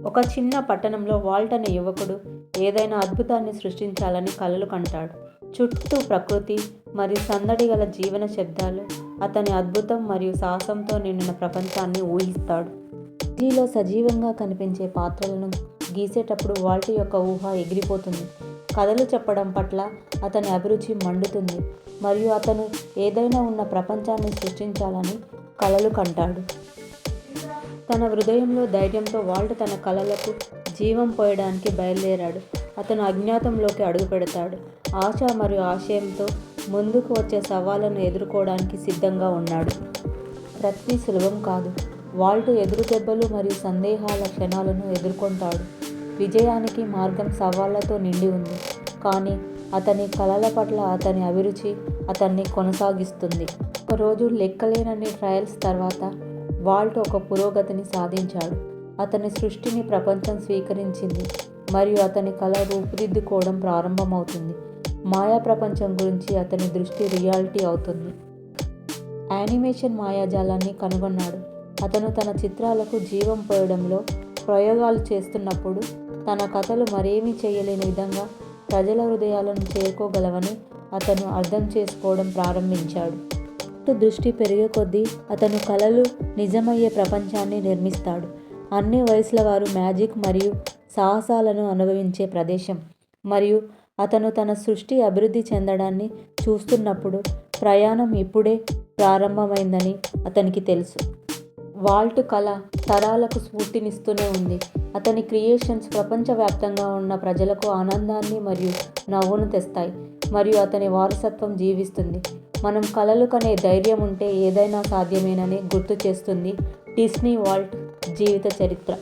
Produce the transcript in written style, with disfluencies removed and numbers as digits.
ఒక చిన్న పట్టణంలో వాల్ట్ అనే యువకుడు ఏదైనా అద్భుతాన్ని సృష్టించాలని కలలు కంటాడు. చుట్టూ ప్రకృతి మరియు సందడి గల జీవన శబ్దాలు అతని అద్భుతం మరియు సాహసంతో నిండిన ప్రపంచాన్ని ఊహిస్తాడు. టీలో సజీవంగా కనిపించే పాత్రలను గీసేటప్పుడు వాల్ట్ యొక్క ఊహ ఎగిరిపోతుంది. కథలు చెప్పడం పట్ల అతని అభిరుచి మండుతుంది మరియు అతను ఏదైనా ఉన్న ప్రపంచాన్ని సృష్టించాలని కలలు కంటాడు. తన హృదయంలో ధైర్యంతో వాల్ట్ తన కలలకు జీవం పోయడానికి బయలుదేరాడు. అతను అజ్ఞాతంలోకి అడుగుపెడతాడు, ఆశ మరియు ఆశయంతో ముందుకు వచ్చే సవాళ్లను ఎదుర్కోవడానికి సిద్ధంగా ఉన్నాడు. ప్రతి సులభం కాదు. వాల్ట్ ఎదురు దెబ్బలు మరియు సందేహాల క్షణాలను ఎదుర్కొంటాడు. విజయానికి మార్గం సవాళ్లతో నిండి ఉంది, కానీ అతని కలల పట్ల అతని అభిరుచి అతన్ని కొనసాగిస్తుంది. ఒకరోజు లెక్కలేనన్ని ట్రయల్స్ తర్వాత వాల్ట్ ఒక పురోగతిని సాధించాడు. అతని సృష్టిని ప్రపంచం స్వీకరించింది మరియు అతని కళ రూపుదిద్దుకోవడం ప్రారంభమవుతుంది. మాయా ప్రపంచం గురించి అతని దృష్టి రియాలిటీ అవుతుంది. యానిమేషన్ మాయాజాలాన్ని కనుగొన్నాడు. అతను తన చిత్రాలకు జీవం పోయడంలో ప్రయోగాలు చేస్తున్నప్పుడు తన కథలు మరేమీ చేయలేని విధంగా ప్రజల హృదయాలను చేరుకోగలవని అతను అర్థం చేసుకోవడం ప్రారంభించాడు. దృష్టి పెరిగే కొద్దీ అతను కలలు నిజమయ్యే ప్రపంచాన్ని నిర్మిస్తాడు. అన్ని వయసుల వారు మ్యాజిక్ మరియు సాహసాలను అనుభవించే ప్రదేశం. మరియు అతను తన సృష్టి అభివృద్ధి చెందడాన్ని చూస్తున్నప్పుడు ప్రయాణం ఇప్పుడే ప్రారంభమైందని అతనికి తెలుసు. వాల్ట్ కళ తరాలకు స్ఫూర్తినిస్తూనే ఉంది. అతని క్రియేషన్స్ ప్రపంచవ్యాప్తంగా ఉన్న ప్రజలకు ఆనందాన్ని మరియు నవ్వును తెస్తాయి మరియు అతని వారసత్వం జీవిస్తుంది. మనం కలలు కనే ధైర్యం ఉంటే ఏదైనా సాధ్యమేనని గుర్తు చేస్తుంది డిస్నీ వాల్ట్ జీవిత చరిత్ర.